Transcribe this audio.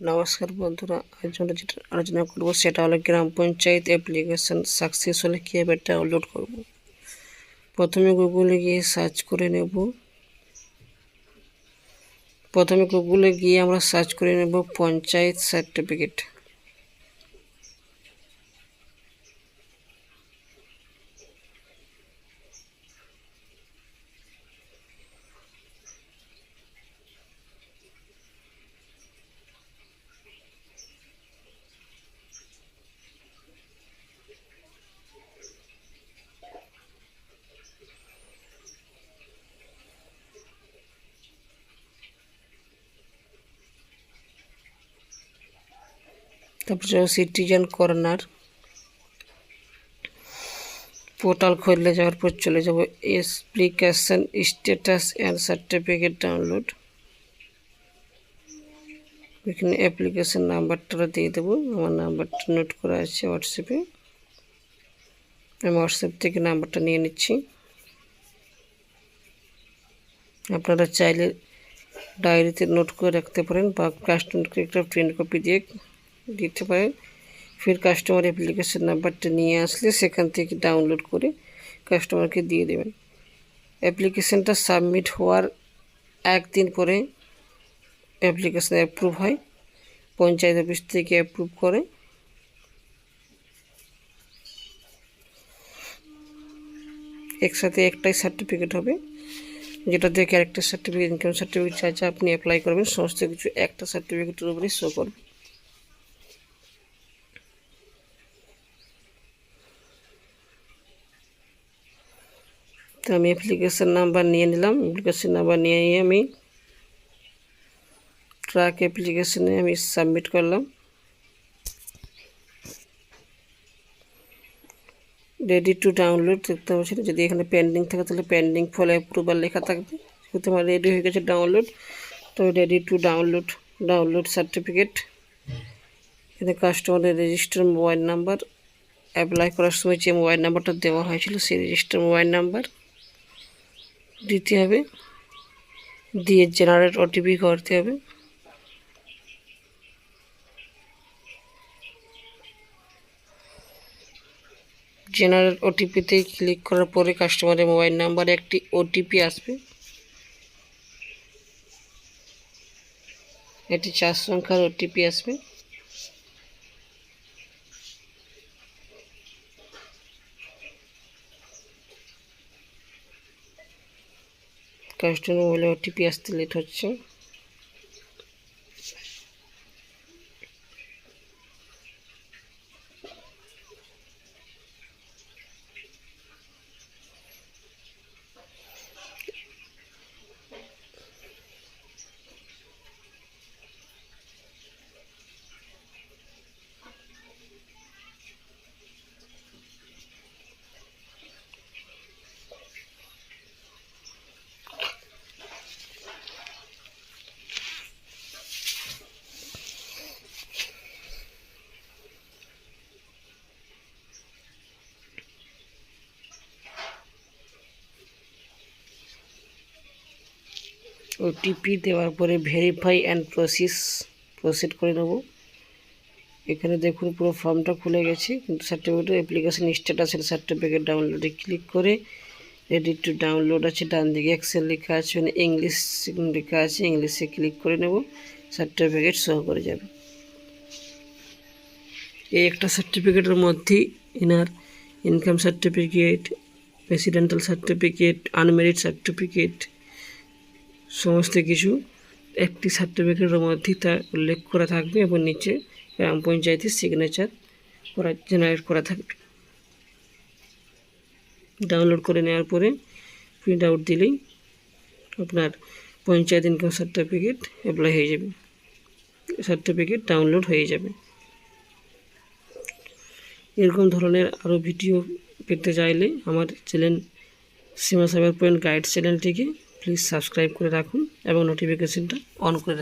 নমস্কার বন্ধুরা, আজ আমরা যেটা আলোচনা করব সেটা হলো গ্রাম পঞ্চায়েত অ্যাপ্লিকেশন সাকসেস হলে কীভাবে ডাউনলোড করব। প্রথমে গুগলে গিয়ে সার্চ করে নেব। আমরা সার্চ করে নেব পঞ্চায়েত সার্টিফিকেট। তারপর সিটিজেন কর্নার পোর্টাল খুললে যাওয়ার পর চলে যাব application status and certificate download. এখানে অ্যাপ্লিকেশন নাম্বারটা দিয়ে দেবো। আমার নাম্বারটা নোট করা আছে হোয়াটসঅ্যাপে। আমি হোয়াটসঅ্যাপ থেকে নাম্বারটা নিয়ে নিচ্ছি। আপনারা চাইলে ডায়েরিতে নোট করে রাখতে পারেন বা কাস্টমারকে একটা প্রিন্ট কপি দিয়ে দিতে পারেন। ফির কাস্টমার অ্যাপ্লিকেশন নাম্বারটা নিয়ে আসলে সেখান থেকে ডাউনলোড করে কাস্টমারকে দিয়ে দেবেন। অ্যাপ্লিকেশনটা সাবমিট হওয়ার একদিন পরে অ্যাপ্লিকেশন অ্যাপ্রুভ হয়, পঞ্চায়েত অফিস থেকে অ্যাপ্রুভ করে। একসাথে একটাই সার্টিফিকেট হবে, যেটা দিয়ে ক্যারেক্টার সার্টিফিকেট, ইনকাম সার্টিফিকেট যা আপনি অ্যাপ্লাই করবেন সমস্ত কিছু একটা সার্টিফিকেটের উপরেই শো করবে। তো আমি অ্যাপ্লিকেশন নাম্বার নিয়ে নিলাম। অ্যাপ্লিকেশন নাম্বার নিয়ে আমি ট্র্যাক অ্যাপ্লিকেশনে আমি সাবমিট করলাম। রেডি টু ডাউনলোড দেখতে পাচ্ছি। যদি এখানে পেন্ডিং থাকে তাহলে পেন্ডিং ফর অ্যাপ্রুভাল লেখা থাকবে। যেহেতু আমার রেডি হয়ে গেছে ডাউনলোড, তো রেডি টু ডাউনলোড সার্টিফিকেট। এখানে কাস্টমারের রেজিস্টার মোবাইল নাম্বার, অ্যাপ্লাই করার সময় যে মোবাইল নাম্বারটা দেওয়া হয়েছিল সেই রেজিস্টার মোবাইল নাম্বার দিতে হবে, দিয়ে জেনারেট ওটিপি করতে হবে। জেনারেট ওটিপিতে ক্লিক করার পরে কাস্টমারের মোবাইল নাম্বারে একটি ওটিপি আসবে। এটি 4 সংখ্যার ওটিপি আসবে। কাস্টমার মোবাইলে ওটিপি আসতে লেট হচ্ছে। ওটিপি দেওয়ার পরে ভেরিফাই অ্যান্ড প্রসিড করে নেব। এখানে দেখুন পুরো ফর্মটা খুলে গেছে, কিন্তু সার্টিফিকেট অ্যাপ্লিকেশন স্ট্যাটাসের সার্টিফিকেট ডাউনলোডে ক্লিক করে রেডি টু ডাউনলোড আছে, ডান দিকে এক্সেল লেখা আছে, মানে ইংলিশ লেখা আছে, ইংলিশে ক্লিক করে নেব। সার্টিফিকেট শো করে যাবে। এই একটা সার্টিফিকেটের মধ্যেই এনার income certificate, residential certificate, unmarried certificate সমস্ত কিছু একটি সার্টিফিকেটের মধ্যেই তা উল্লেখ করা থাকবে এবং নিচে গ্রাম পঞ্চায়েতের সিগনেচার জেনারেট করা থাকবে। ডাউনলোড করে নেওয়ার পরে প্রিন্ট আউট দিলেই আপনার পঞ্চায়েত ইনকাম সার্টিফিকেট অ্যাপ্লাই হয়ে যাবে, সার্টিফিকেট ডাউনলোড হয়ে যাবে। এরকম ধরনের আরও ভিডিও পেতে চাইলে আমার চ্যানেল সীমা সাইবার পয়েন্ট গাইড চ্যানেলটিকে প্লিজ সাবস্ক্রাইব করে রাখুন এবং নোটিফিকেশনটা অন করে রাখুন।